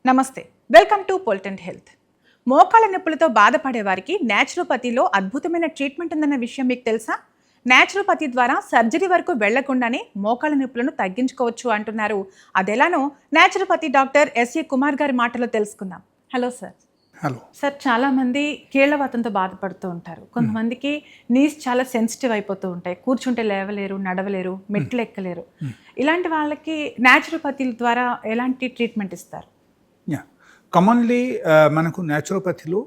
నమస్తే, welcome to పొలిటెంట్ health. మోకాళ్ళ నొప్పులతో బాధపడే వారికి న్యాచురోపతిలో అద్భుతమైన ట్రీట్మెంట్ ఉందన్న విషయం మీకు తెలుసా? న్యాచురోపతి ద్వారా సర్జరీ వరకు వెళ్లకుండానే మోకాళ్ళ నొప్పులను తగ్గించుకోవచ్చు అంటున్నారు. అదెలానో న్యాచురోపతి డాక్టర్ ఎస్ఏ కుమార్ గారి మాటలో తెలుసుకుందాం. Hello sir. హలో సార్, చాలామంది కీళ్లవాతంతో బాధపడుతూ ఉంటారు. కొంతమందికి నీస్ చాలా సెన్సిటివ్ అయిపోతూ ఉంటాయి. కూర్చుంటే లేవలేరు, నడవలేరు, మెట్లు ఎక్కలేరు. ఇలాంటి వాళ్ళకి న్యాచురోపతి ద్వారా ఎలాంటి ట్రీట్మెంట్ ఇస్తారు? కామన్లీ మనకు న్యాచురోపతిలో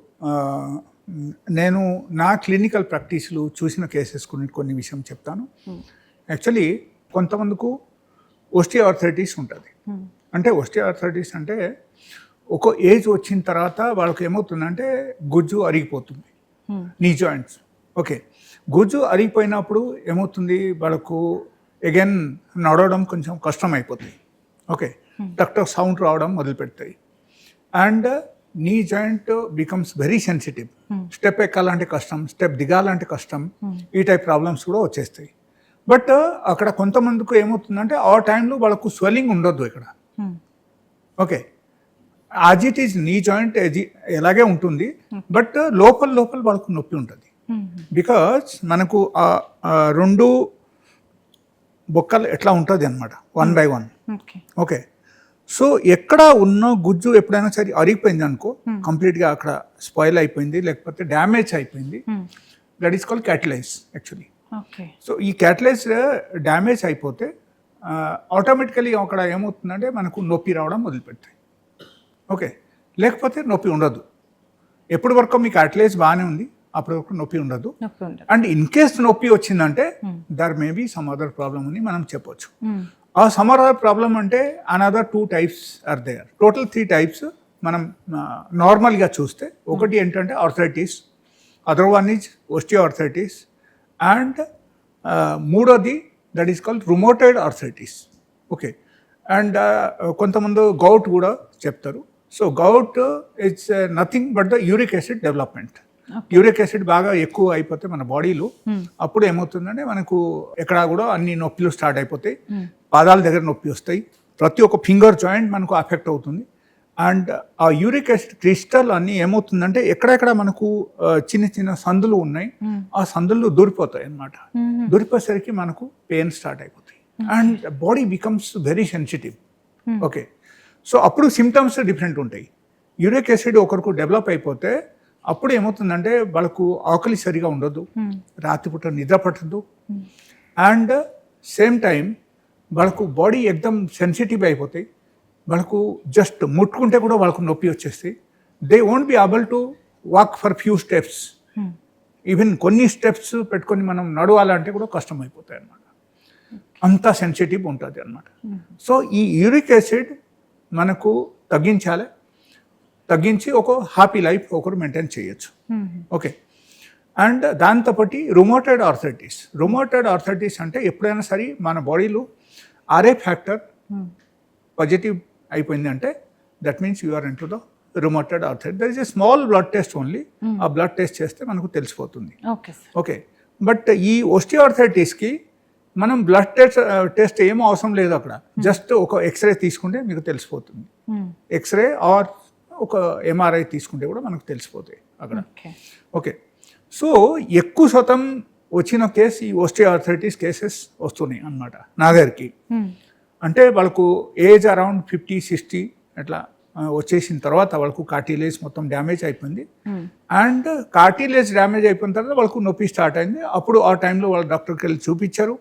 నేను నా క్లినికల్ ప్రాక్టీస్లో చూసిన కేసెస్ కొన్ని విషయం చెప్తాను. యాక్చువల్లీ కొంతమందికి ఓస్టియోఆర్థరైటిస్ ఉంటుంది. అంటే ఓస్టియోఆర్థరైటిస్ అంటే ఒక ఏజ్ వచ్చిన తర్వాత వాళ్ళకి ఏమవుతుందంటే గుజ్జు అరిగిపోతుంది, నీ జాయింట్స్. ఓకే, గుజ్జు అరిగిపోయినప్పుడు ఏమవుతుంది, వాళ్ళకు అగైన్ నడవడం కొంచెం కష్టం అయిపోతుంది. ఓకే, టక్ టక్ సౌండ్ రావడం మొదలు పెడతాయి. And knee joint becomes very sensitive. Step ఎక్కాలంటే కష్టం, స్టెప్ దిగాలంటే కష్టం, ఈ టైప్ ప్రాబ్లమ్స్ కూడా వచ్చేస్తాయి. బట్ అక్కడ కొంతమందికి ఏమవుతుందంటే ఆ టైంలో వాళ్ళకు స్వెల్లింగ్ ఉండొద్దు ఇక్కడ. Okay, as it is knee joint ఎలాగే ఉంటుంది, బట్ లోపల వాళ్ళకు నొప్పి ఉంటుంది. బికాజ్ మనకు రెండు బొక్కలు ఎట్లా ఉంటుంది అనమాట, 1 by 1. ఓకే, సో ఎక్కడ ఉన్న గుజ్జు ఎప్పుడైనా సరే అరిగిపోయింది అనుకో, కంప్లీట్గా అక్కడ స్పాయిల్ అయిపోయింది, లేకపోతే డ్యామేజ్ అయిపోయింది. That is called catalyse actually. So ఈ క్యాటలైజ్ డ్యామేజ్ అయిపోతే ఆటోమేటికలీ అక్కడ ఏమవుతుందంటే మనకు నొప్పి రావడం మొదలుపెడతాయి. ఓకే, లేకపోతే నొప్పి ఉండదు. ఎప్పటి వరకు మీ క్యాటలైజ్ బాగానే ఉంది, అప్పటి వరకు నొప్పి ఉండదు. అండ్ ఇన్ కేస్ నొప్పి వచ్చిందంటే there may be some other problem అని మనం చెప్పొచ్చు. ఆ సమ్ అదర్ ప్రాబ్లమ్ అంటే another 2 types are there. Total 3 types మనం నార్మల్గా చూస్తే. ఒకటి ఏంటంటే arthritis, other one is osteoarthritis, and మూడోది that is called rheumatoid arthritis. Okay, and కొంతమంది గౌట్ కూడా చెప్తారు. So gout it's nothing but the uric acid development. Uric acid బాగా ఎక్కువ అయిపోతే మన బాడీలో అప్పుడు ఏమవుతుందంటే మనకు ఎక్కడ కూడా అన్ని నొప్పులు స్టార్ట్ అయిపోతాయి. పాదాల దగ్గర నొప్పి వస్తాయి, ప్రతి ఒక్క ఫింగర్ జాయింట్ మనకు అఫెక్ట్ అవుతుంది. అండ్ ఆ యూరిక్ యాసిడ్ క్రిస్టల్ అన్నీ ఏమవుతుందంటే ఎక్కడెక్కడ మనకు చిన్న చిన్న సందులు ఉన్నాయి, ఆ సందులు దూరిపోతాయి అన్నమాట. దూరిపోయేసరికి మనకు పెయిన్ స్టార్ట్ అయిపోతాయి and body becomes very sensitive. Okay, so అప్పుడు సిమ్టమ్స్ డిఫరెంట్ ఉంటాయి. యూరిక్ యాసిడ్ ఒకరికి డెవలప్ అయిపోతే అప్పుడు ఏమవుతుందంటే వాళ్ళకు ఆకలి సరిగా ఉండదు, రాత్రిపూట నిద్ర పట్టదు, అండ్ సేమ్ టైం వాళ్ళకు బాడీ ఎక్దమ్ సెన్సిటివ్ అయిపోతాయి. వాళ్ళకు జస్ట్ ముట్టుకుంటే కూడా వాళ్ళకు నొప్పి వచ్చేస్తాయి. They won't be able to walk for few steps. Even కొన్ని స్టెప్స్ పెట్టుకొని మనం నడవాలంటే కూడా కష్టం అయిపోతాయి అన్నమాట. అంత సెన్సిటివ్ ఉంటుంది అన్నమాట. సో ఈ యూరిక్ యాసిడ్ మనకు తగ్గించి ఒక హ్యాపీ లైఫ్ ఒకరు మెయింటైన్ చేయొచ్చు. ఓకే, అండ్ దాంతోపాటు రుమోటైడ్ ఆర్థరైటిస్ అంటే ఎప్పుడైనా సరే మన బాడీలో ఆర్ఏ ఫ్యాక్టర్ పాజిటివ్ అయిపోయింది అంటే that means you are into the rheumatoid arthritis. There is a small blood test only. ఆ బ్లడ్ టెస్ట్ చేస్తే మనకు తెలిసిపోతుంది. ఓకే, బట్ ఈ ఓస్టియోఆర్థరైటిస్కి మనం బ్లడ్ టెస్ట్ ఏం అవసరం లేదు. అక్కడ జస్ట్ ఒక ఎక్స్రే తీసుకుంటే మీకు తెలిసిపోతుంది. ఎక్స్రే ఆర్ ఒక ఎంఆర్ఐ తీసుకుంటే కూడా మనకు తెలిసిపోతాయి అక్కడ. ఓకే, సో ఎక్కువ శాతం వచ్చిన కేసు ఈ ఓస్టియోఆర్థరైటిస్ కేసెస్ వస్తున్నాయి అన్నమాట నా దగ్గరికి. అంటే వాళ్ళకు ఏజ్ అరౌండ్ 50-60 అట్లా వచ్చేసిన తర్వాత వాళ్ళకు కార్టిలేజ్ మొత్తం డ్యామేజ్ అయిపోయింది. అండ్ కార్టిలేజ్ డ్యామేజ్ అయిపోయిన తర్వాత వాళ్ళకు నొప్పి స్టార్ట్ అయింది. అప్పుడు ఆ టైంలో వాళ్ళ డాక్టర్కి వెళ్ళి చూపించారు.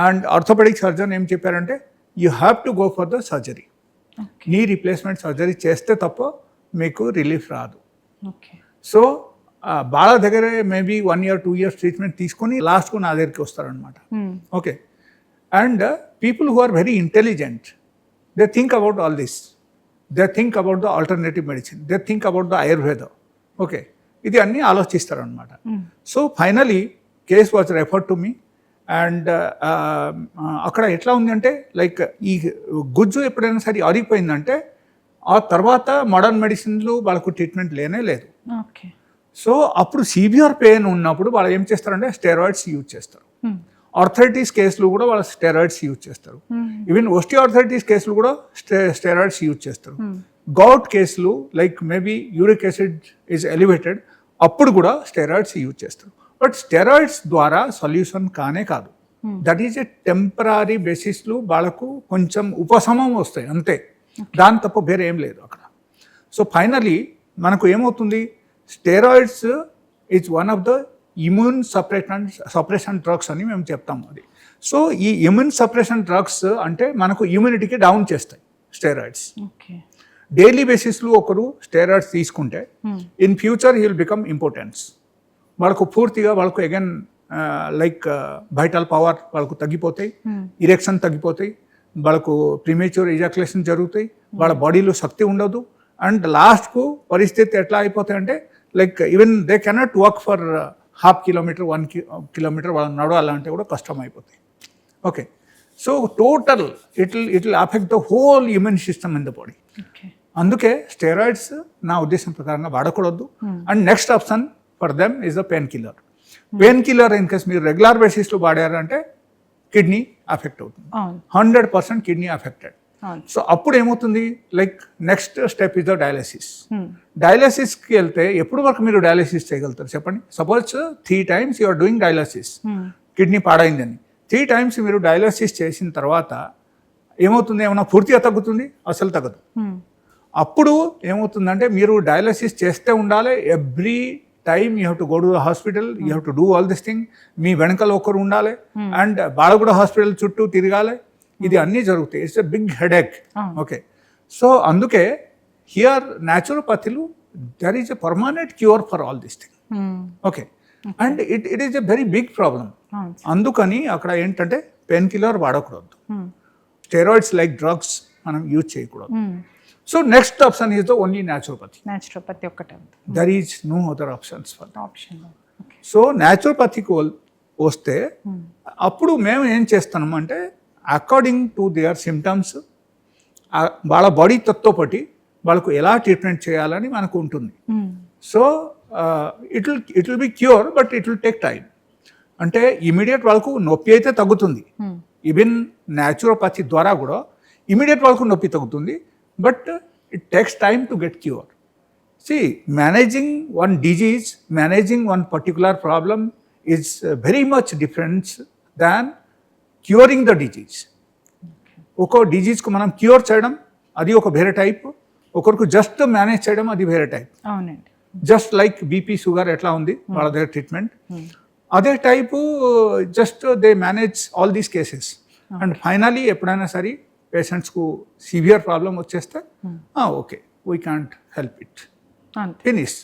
అండ్ ఆర్థోపెడిక్ సర్జన్ ఏం చెప్పారంటే you have to go for the surgery. Knee replacement surgery చేస్తే తప్ప మీకు రిలీఫ్ రాదు. సో బాగా దగ్గర మేబీ 1 year 2 years ట్రీట్మెంట్ తీసుకొని లాస్ట్కు నా దగ్గరికి వస్తారనమాట. Okay, and people who are very intelligent, they think about all this. They think about the alternative medicine, they think about the Ayurveda. Okay, ఇది అన్నీ ఆలోచిస్తారనమాట. So finally case was referred to me. And అక్కడ ఎట్లా ఉంది అంటే like ఈ గుజ్జు ఎప్పుడైనా సరే అరిగిపోయిందంటే ఆ తర్వాత మోడర్న్ మెడిసిన్లు వాళ్ళకు ట్రీట్మెంట్ లేదు. సో అప్పుడు సివియర్ పెయిన్ ఉన్నప్పుడు వాళ్ళు ఏం చేస్తారంటే స్టెరాయిడ్స్ యూజ్ చేస్తారు. ఆర్థరైటిస్ కేసులు కూడా వాళ్ళు స్టెరాయిడ్స్ యూజ్ చేస్తారు. ఈవెన్ ఓస్టియోఆర్థరైటిస్ కేసులు కూడా స్టెరాయిడ్స్ యూజ్ చేస్తారు. గౌట్ కేసులు like maybe uric acid is elevated, అప్పుడు కూడా స్టెరాయిడ్స్ యూజ్ చేస్తారు. బట్ స్టెరాయిడ్స్ ద్వారా సొల్యూషన్ కానే కాదు. దట్ ఈజ్ ఎ టెంపరీ బేసిస్లు వాళ్ళకు కొంచెం ఉపశమం వస్తాయి అంతే, దాని తప్ప వేరే ఏం లేదు అక్కడ. సో ఫైనలీ మనకు ఏమవుతుంది, steroids is one of the immune suppression drugs అని మేము చెప్తాము అది. సో ఈ ఇమ్యూన్ సప్రెషన్ డ్రగ్స్ అంటే మనకు ఇమ్యూనిటీకి డౌన్ చేస్తాయి స్టెరాయిడ్స్. డైలీ బేసిస్లో ఒకరు స్టెరాయిడ్స్ తీసుకుంటే in future he will become importance. వాళ్ళకు పూర్తిగా వాళ్ళకు అగైన్ లైక్ వైటల్ పవర్ వాళ్ళకు తగ్గిపోతాయి, ఇరెక్షన్ తగ్గిపోతాయి, వాళ్ళకు ప్రీమేచ్యూర్ ఇజాక్యులేషన్ జరుగుతాయి, వాళ్ళ బాడీలో శక్తి ఉండదు. అండ్ లాస్ట్కు పరిస్థితి ఎట్లా అయిపోతాయి అంటే like even they cannot walk for ½ kilometre 1 kilometre వాళ్ళు నడవాలంటే కూడా కష్టం అయిపోతాయి. Okay, so total it will affect the whole immune system in the body. అందుకే స్టెరాయిడ్స్ నా ఉద్దేశం ప్రకారంగా వాడకూడదు. And next option for them is the painkiller. Painkiller in case మీరు రెగ్యులర్ బేసిస్లో వాడారంటే కిడ్నీ అఫెక్ట్ అవుతుంది, 100% కిడ్నీ అఫెక్టెడ్. సో అప్పుడు ఏమవుతుంది, like next step is the dialysis. డయాలసిస్కి వెళ్తే ఎప్పుడు వరకు మీరు డయాలసిస్ చేయగలుగుతారు చెప్పండి? Suppose 3 times you are doing dialysis, kidney పాడైందని 3 times మీరు డయాలసిస్ చేసిన తర్వాత ఏమవుతుంది, ఏమన్నా పూర్తిగా తగ్గుతుంది? అసలు తగ్గదు. అప్పుడు ఏమవుతుందంటే మీరు డయాలసిస్ చేస్తే ఉండాలి, every time you have to go to the hospital, you have to do all this thing. మీ వెనకాల ఒకరు ఉండాలి అండ్ బాలగూడ హాస్పిటల్ చుట్టూ తిరగాలి. ఇది అన్నీ జరుగుతాయి. It's a big headache. Okay, so అందుకే హియర్ న్యాచురోపతిలో there is a permanent cure for all this thing. Okay, and it is a very big problem. అందుకని అక్కడ ఏంటంటే పెయిన్ కిల్లర్ వాడకూడదు, స్టెరాయిడ్స్ లైక్ డ్రగ్స్ మనం యూజ్ చేయకూడదు. So next option is the only naturopathy ఒక్కటే. There is no other options for option. So న్యాచురోపతికి వస్తే అప్పుడు మేము ఏం చేస్తున్నాం అంటే అకార్డింగ్ టు దేర్ సిమ్టమ్స్ వాళ్ళ బాడీ తత్వపటి వాళ్ళకు ఎలా ట్రీట్మెంట్ చేయాలని మనకు ఉంటుంది. So it will be cure, but it will take time. అంటే ఇమీడియట్ వాళ్ళకు నొప్పి అయితే తగ్గుతుంది, ఈవెన్ న్యాచురోపతి ద్వారా కూడా ఇమీడియట్ వాళ్ళకు నొప్పి తగ్గుతుంది, but it takes time to get cure. See, managing one disease, managing one particular problem is very much different than curing the disease. ఒక డిజీజ్కు మనం క్యూర్ చేయడం అది ఒక వేరే టైప్, ఒకరికి జస్ట్ మేనేజ్ చేయడం అది వేరే టైప్. అవునండి, జస్ట్ లైక్ బీపీ షుగర్ ఎట్లా ఉంది వాళ్ళ దగ్గర ట్రీట్మెంట్, అదే type just they manage all these cases. And finally ఎప్పుడైనా సరే పేషెంట్స్కు సివియర్ ప్రాబ్లం వచ్చేస్తే okay, we can't help it, finish.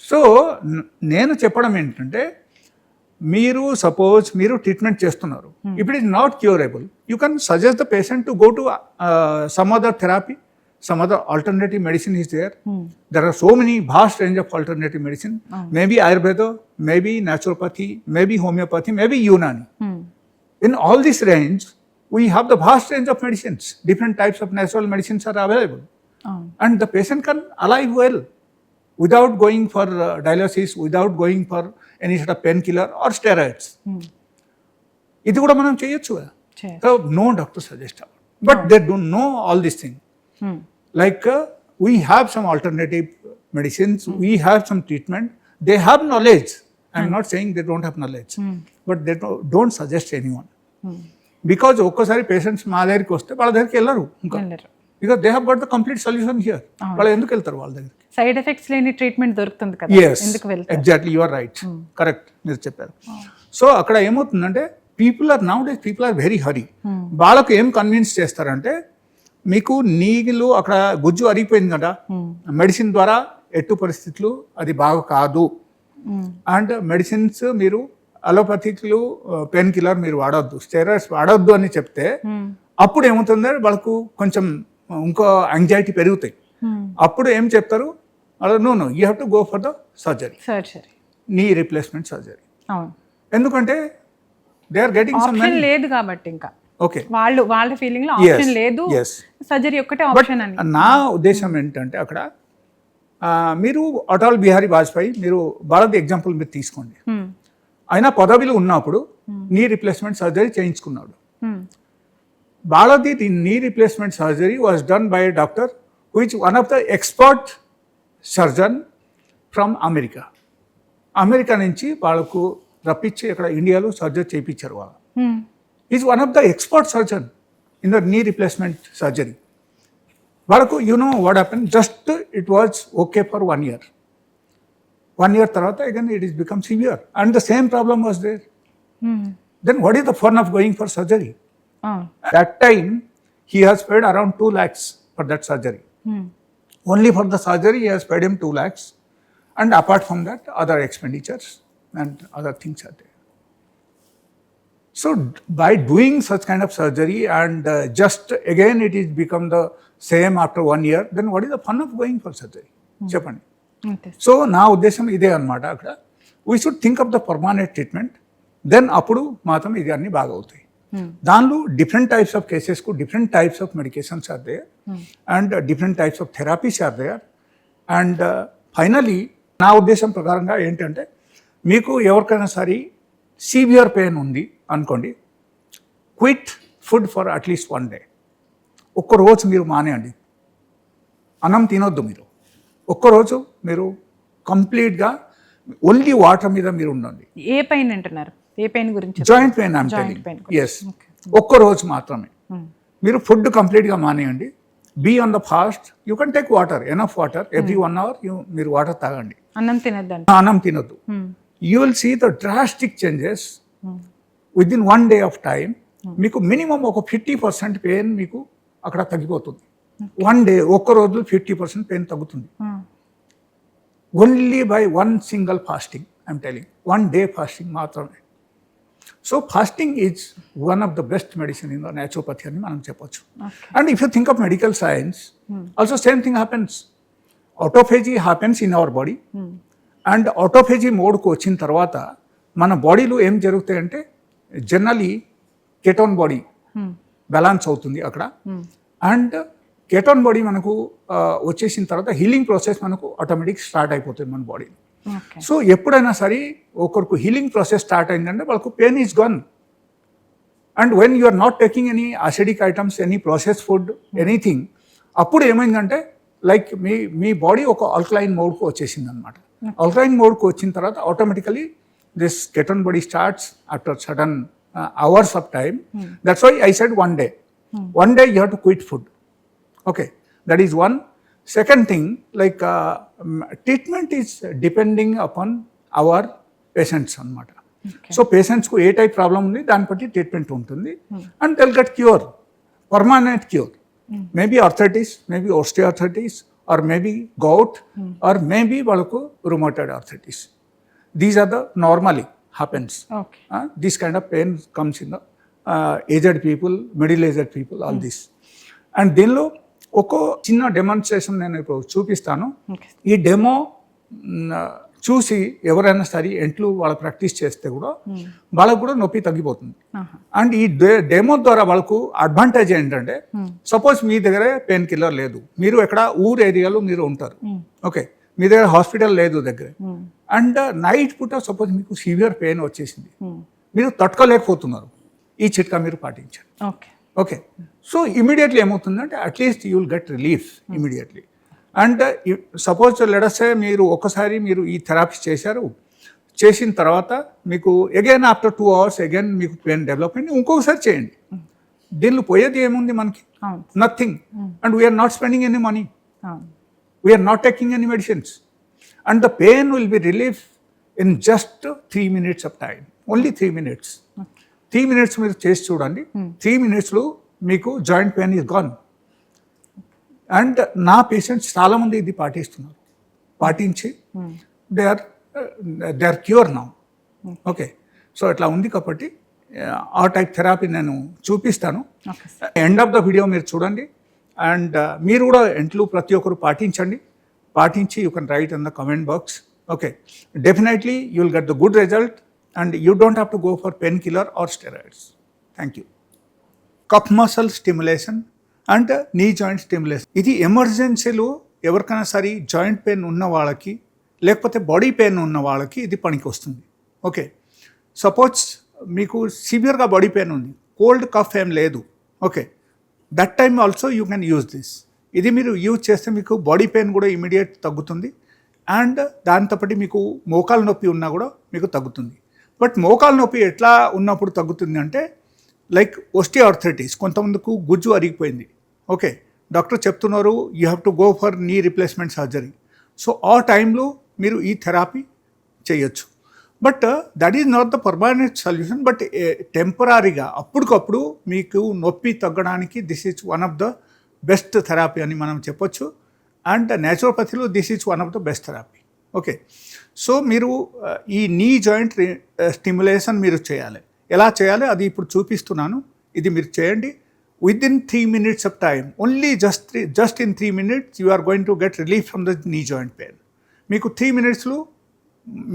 So నేను చెప్పడం ఏంటంటే మీరు సపోజ్ మీరు ట్రీట్మెంట్ చేస్తున్నారు, if it is not curable, you can suggest the patient to go to some other therapy, some other alternative medicine is there. There are so many vast range of alternative medicine. Maybe Ayurveda, maybe naturopathy, maybe homeopathy, maybe Unani. In all this range, we have the vast range of medicines. Different types of natural medicines are available. And the patient can alive well without going for dialysis, without going for any sort of painkiller or steroids. ఇది కూడా మనం చేయొచ్చు. So no doctor suggests about. But they don't know all these things. Like we have some alternative medicines, we have some treatment, they have knowledge. I'm not saying they don't have knowledge, but they don't suggest anyone. Because ఒక్కసారి patients మా దగ్గరికి వస్తే వాళ్ళ దగ్గరికి వెళ్ళరు ఇంకా, because they have got the complete solution here. వాళ్ళు ఎందుకు వెళ్తారు వాళ్ళ దగ్గరికి? సైడ్ ఎఫెక్ట్స్ లేని ట్రీట్మెంట్ దొరుకుతుంది కదా, ఎందుకు వెళ్తారు? Exactly, you are right, correct, మీరు చెప్పారు. సో అక్కడ ఏమవుతుందంటే పీపుల్ ఆర్ వెరీ హరీ. వాళ్ళకు ఏం కన్విన్స్ చేస్తారంటే మీకు నీళ్ళు అక్కడ గుజ్జు అరిగిపోయింది కదా, మెడిసిన్ ద్వారా ఎట్టు పరిస్థితులు అది బాగా కాదు, అండ్ మెడిసిన్స్ మీరు అలోపతిక్లు పెయిన్ కిల్లర్ మీరు వాడొద్దు, స్టెరాయిడ్స్ వాడొద్దు అని చెప్తే అప్పుడు ఏమవుతుందంటే వాళ్ళకు కొంచెం ఇంకో యాంగ్జైటీ పెరుగుతాయి. అప్పుడు ఏం చెప్తారు వాళ్ళు, no you have to go for the surgery, knee replacement surgery. ఎందుకంటే they are getting some money, లేదు కాబట్టి ఇంకా ఓకే, వాళ్ళ ఫీలింగ్ లో ఆప్షన్ లేదు, సర్జరీ ఒక్కటే ఆప్షన్ అని. నా ఉద్దేశం ఏంటంటే అక్కడ మీరు అటల్ బిహారీ వాజ్పేయి, మీరు భారత్ ఎగ్జాంపుల్ మీరు తీసుకోండి. ఆయన పదవిలో ఉన్నప్పుడు నీ రీప్లేస్మెంట్ సర్జరీ చేయించుకున్నాడు. Bharat knee replacement surgery was done by doctor which one of the expert surgeon from America. America నుంచి వాళ్ళకు రప్పించి ఇక్కడ ఇండియాలో సర్జరీ చేయించారు వాళ్ళు. Is one of the expert surgeon in the knee replacement surgery. వాళ్ళకు what happen, just it was okay for 1 year. 1 year తర్వాత again it is become severe and the same problem was there. Then what is the fun of going for surgery? That time he has paid around 2 lakhs for that surgery. Only for the surgery he has paid him 2 lakhs, and apart from that other expenditures and other things are there. So by doing such kind of surgery and just again it is become the same after 1 year, then what is the fun of going for surgery? Cheppandi. So na uddesham ide annamata akkada. We should think of the permanent treatment, then appudu matram idi anni baga avutayi. దానిలో different types of కేసెస్కు different types of medications are there and different types of therapies are there. And finally నా ఉద్దేశం ప్రకారంగా ఏంటంటే, మీకు ఎవరికైనా సరే severe pain ఉంది అనుకోండి, quit food for at least 1 day. ఒక్కరోజు మీరు మానేయండి, అన్నం తినొద్దు. మీరు ఒక్కరోజు మీరు కంప్లీట్గా ఓన్లీ వాటర్ మీద మీరు ఉండండి. ఏ పెయిన్ అంటున్నారు? ఏ పెయిన్ గురించి? Joint pain I'm telling. Yes, ఒక్క రోజు మాత్రమే మీరు ఫుడ్ కంప్లీట్గా మానేయండి. Be on the fast. You can take water, enough water every 1 hour. మీరు వాటర్ తాగండి. అన్నం తినద్దు. అన్నం తినొద్దు. You will see the drastic changes within 1 day of time. మీకు మినిమం ఒక 50% పెయిన్ మీకు అక్కడ తగ్గిపోతుంది. 1 day, ఒక్క రోజు 50% పెయిన్ తగ్గుతుంది. Only by 1 single fasting I'm telling. 1 day fasting మాత్రమే. So fasting is one of the best medicine in the naturopathy అని మనం చెప్పొచ్చు. And if you think of medical science also same thing happens. Autophagy happens in our body. And autophagy మోడ్కు వచ్చిన తర్వాత మన బాడీలో ఏం జరుగుతాయంటే, జనరలీ కెటోన్ బాడీ బ్యాలెన్స్ అవుతుంది అక్కడ. అండ్ కెటోన్ బాడీ మనకు వచ్చేసిన తర్వాత హీలింగ్ ప్రాసెస్ మనకు ఆటోమేటిక్ స్టార్ట్ అయిపోతుంది మన బాడీలో. సో ఎప్పుడైనా సరే ఒకరికి హీలింగ్ ప్రాసెస్ స్టార్ట్ అయిందంటే వాళ్ళకు pain is gone. And when you are not taking any acidic items, any process food, anything, అప్పుడు ఏమైందంటే లైక్ మీ బాడీ ఒక ఆల్కలైన్ మోడ్కు వచ్చేసింది అనమాట. ఆల్కలైన్ మోడ్కు వచ్చిన తర్వాత automatically this ketone body starts after sudden hours of time. That's why I said 1 day. 1 day you have to quit food. Okay, that is one. Second thing, like treatment is depending upon our patients అన్నమాట. So పేషెంట్స్కు ఏ type problem ఉంది దాన్ని బట్టి treatment ఉంటుంది. And they'll get cure, permanent cure. Maybe arthritis, maybe osteoarthritis, or maybe gout, or maybe వాళ్ళకు rheumatoid arthritis. These are the normally happens. This kind of pain comes in the aged people, middle aged people, all this. And దీనిలో ఒక చిన్న demonstration నేను ఇప్పుడు చూపిస్తాను. ఈ demo చూసి ఎవరైనా సరే ఎంట్లు వాళ్ళ ప్రాక్టీస్ చేస్తే కూడా వాళ్ళకు కూడా నొప్పి తగ్గిపోతుంది. అండ్ ఈ డెమో ద్వారా వాళ్ళకు అడ్వాంటేజ్ ఏంటంటే, సపోజ్ మీ దగ్గర పెయిన్ కిల్లర్ లేదు, మీరు ఎక్కడ ఊరు ఏరియాలో మీరు ఉంటారు, ఓకే, మీ దగ్గర హాస్పిటల్ లేదు దగ్గర, అండ్ నైట్ పూట సపోజ్ మీకు సివియర్ పెయిన్ వచ్చేసింది, మీరు తట్టుకోలేకపోతున్నారు, ఈ చిట్కా మీరు పాటించండి. ఓకే, సో ఇమీడియట్లీ ఏమవుతుందంటే at least you will get relief immediately. And suppose let us మీరు ఒకసారి మీరు ఈ థెరపీ చేసిన తర్వాత మీకు అగైన్ ఆఫ్టర్ 2 hours అగైన్ మీకు పెయిన్ డెవలప్ అయింది, ఇంకొకసారి చేయండి. దీనిలో పోయేది ఏముంది మనకి? Nothing. And we are not spending any money, we are not taking any medicines, and the pain will B relief in just 3 minutes of time. Only 3 minutes. 3 minutes మీరు చేసి చూడండి. 3 minutesలో మీకు joint pain is gone. And నా patients చాలామంది ఇది పాటించి they are cure now. Okay, so అట్లా ఉంది కాబట్టి ఆ టైప్ థెరపీ నేను చూపిస్తాను. ఎండ్ ఆఫ్ ద వీడియో మీరు చూడండి. అండ్ మీరు కూడా ఎంట్లు ప్రతి ఒక్కరు పాటించి you can write in the comment box. Okay, definitely you will get the good result and you don't have to go for painkiller or steroids. Thank you. Cup muscle stimulation and knee joint stimulation. ఇది ఎమర్జెన్సీలో ఎవరికైనా సరే joint pain ఉన్న వాళ్ళకి లేకపోతే body pain ఉన్న వాళ్ళకి ఇది పనికి వస్తుంది. ఓకే, సపోజ్ మీకు సివియర్గా బాడీ పెయిన్ ఉంది, కోల్డ్ కఫ్ ఏం లేదు, okay, that time also you can use this. ఇది మీరు యూజ్ చేస్తే మీకు బాడీ పెయిన్ కూడా ఇమీడియట్ తగ్గుతుంది అండ్ దాంతోపాటు మీకు మోకాలు నొప్పి ఉన్నా కూడా మీకు తగ్గుతుంది. బట్ మోకాలు నొప్పి ఎట్లా ఉన్నప్పుడు తగ్గుతుంది అంటే లైక్ ఆర్థరైటిస్, కొంతమందికి గుజ్జు అరిగిపోయింది, ఓకే, డాక్టర్ చెప్తున్నారు you have to go for knee replacement surgery. So ఆ టైంలో మీరు ఈ థెరపీ చేయొచ్చు. But that is not the permanent solution, but టెంపరీగా అప్పటికప్పుడు మీకు నొప్పి తగ్గడానికి this is one of the best therapy అని మనం చెప్పొచ్చు. అండ్ న్యాచురోపతిలో this is one of the best therapy. Okay, so మీరు ఈ నీ జాయింట్ స్టిమ్యులేషన్ మీరు చేయాలి. ఎలా చేయాలి అది ఇప్పుడు చూపిస్తున్నాను. ఇది మీరు చేయండి within 3 minutes of time. Only just in 3 minutes you are going to get relief from the knee joint pain. మీకు 3 minutesలో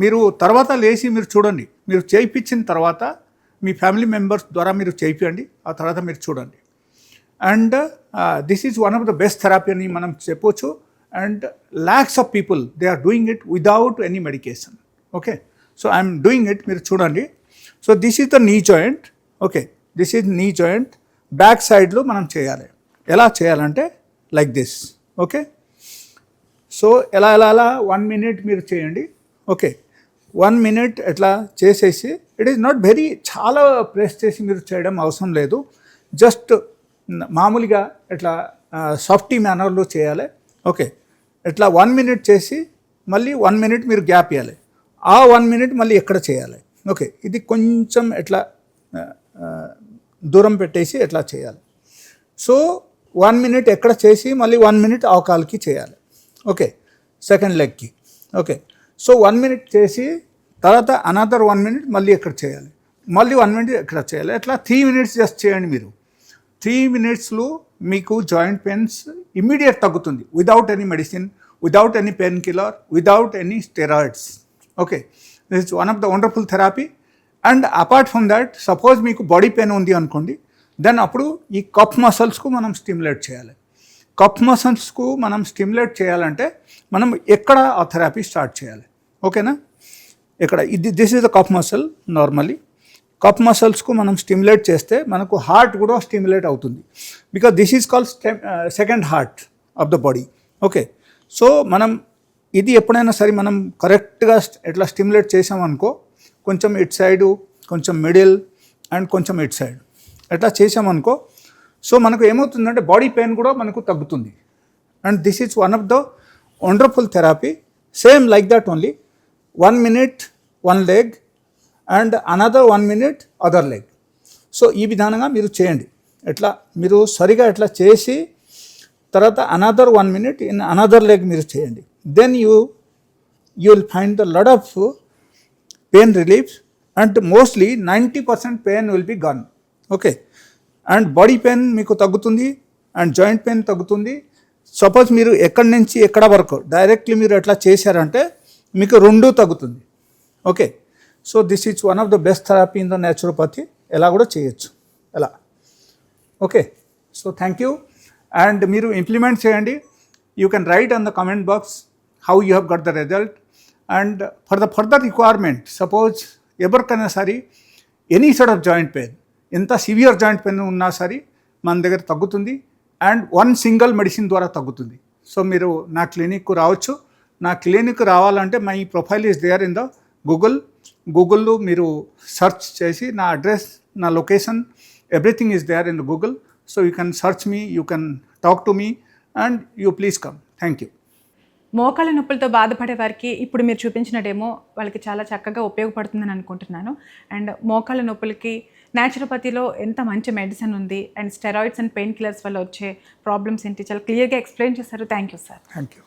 మీరు తర్వాత లేచి మీరు చూడండి. మీరు చేయించిన తర్వాత మీ ఫ్యామిలీ మెంబర్స్ ద్వారా మీరు చేయించండి, ఆ తర్వాత మీరు చూడండి. And this is one of the best therapy అని మనం చెప్పొచ్చు. And lakhs of people they are doing it without any medication. Okay, so I'm doing it, మీరు చూడండి. So this is the knee joint. Okay, this is knee joint. Back సైడ్లో మనం చేయాలి. ఎలా చేయాలంటే లైక్ దిస్. ఓకే, సో ఎలా 1 minute మీరు చేయండి. ఓకే, 1 minute ఎట్లా చేసేసి ఇట్ ఈస్ నాట్ వెరీ చాలా ప్రెస్ చేసి మీరు చేయడం అవసరం లేదు. జస్ట్ మామూలుగా ఇట్లా సాఫ్టీ మేనర్లో చేయాలి. ఓకే, ఇట్లా 1 minute చేసి మళ్ళీ 1 minute మీరు గ్యాప్ ఇవ్వాలి. ఆ 1 minute మళ్ళీ ఎక్కడ చేయాలి. ఓకే, ఇది కొంచెం ఎట్లా దూరం పెట్టేసి ఎట్లా చేయాలి. సో 1 minute ఎక్కడ చేసి మళ్ళీ 1 minute ఆ కాల్కి చేయాలి. ఓకే, సెకండ్ లెగ్కి. ఓకే, సో 1 minute చేసి తర్వాత అనదర్ 1 minute మళ్ళీ ఎక్కడ చేయాలి, మళ్ళీ 1 minute ఎక్కడ చేయాలి. అట్లా 3 minutes జస్ట్ చేయండి మీరు. 3 minutesలో మీకు జాయింట్ పెయిన్స్ ఇమ్మీడియట్ తగ్గుతుంది without any medicine, without any pain killer, without any steroids. Okay, this is one of the wonderful therapy. And apart from that suppose మీకు బాడీ పెయిన్ ఉంది అనుకోండి, దెన్ అప్పుడు ఈ కఫ్ మసల్స్కు మనం స్టిమ్యులేట్ చేయాలి. Cough మసల్స్కు మనం స్టిమ్యులేట్ చేయాలంటే మనం ఎక్కడ ఆ థెరపీ స్టార్ట్ చేయాలి. ఓకేనా, ఇక్కడ this is the calf muscle. Normally calf మసల్స్కు మనం స్టిమ్యులేట్ చేస్తే మనకు హార్ట్ కూడా స్టిమ్యులేట్ అవుతుంది, because this is called second heart of the body. Okay, so మనం ఇది ఎప్పుడైనా సరే మనం కరెక్ట్గా ఎట్లా స్టిమ్యులేట్ చేసామనుకో, కొంచెం ఇట్ సైడు, కొంచెం మిడిల్ అండ్ కొంచెం ఇట్ సైడ్ ఎట్లా చేసామనుకో, సో మనకు ఏమవుతుందంటే బాడీ పెయిన్ కూడా మనకు తగ్గుతుంది. And this is one of the wonderful therapy. Same like that only 1 minute one leg and another 1 minute other leg. So ఈ విధానంగా మీరు చేయండి. ఎట్లా మీరు సరిగా ఎట్లా చేసి తర్వాత another 1 minute in another leg మీరు చేయండి. Then you will find the lot of pain relief and mostly 90% pain will be gone. Okay, and body pain మీకు తగ్గుతుంది అండ్ జాయింట్ పెయిన్ తగ్గుతుంది. సపోజ్ మీరు ఎక్కడి నుంచి ఎక్కడ వరకు డైరెక్ట్లీ మీరు ఎట్లా చేశారంటే మీకు రెండూ తగ్గుతుంది. Okay, so this is one of the best therapy in the naturopathy. ఎలా కూడా చేయొచ్చు ఎలా. Okay, so thank you. And మీరు ఇంప్లిమెంట్ చేయండి. You can write on the comment box how you have got the result. And for the further requirement suppose ఎవరికైనా సరే any sort of joint pain, ఎంత severe joint pain ఉన్నా సరే మన దగ్గర తగ్గుతుంది అండ్ 1 single మెడిసిన్ ద్వారా తగ్గుతుంది. సో మీరు నా క్లినిక్కు రావచ్చు. నా క్లినిక్ రావాలంటే my profile is there in the గూగుల్లో మీరు సెర్చ్ చేసి నా అడ్రస్, నా location, everything is there in the Google. So you can search me, you can talk to me and you please come. Thank you. మోకాళ్ళ నొప్పులతో బాధపడే వారికి ఇప్పుడు మీరు చూపించిన డెమో వాళ్ళకి చాలా చక్కగా ఉపయోగపడుతుందని అనుకుంటున్నాను. అండ్ మోకాళ్ళ నొప్పులకి న్యాచురోపతిలో ఎంత మంచి మెడిసిన్ ఉంది and steroids and pain killers వల్ల వచ్చే ప్రాబ్లమ్స్ ఏంటి చాలా క్లియర్గా ఎక్స్ప్లెయిన్ చేశారు. Thank you sir. Thank you.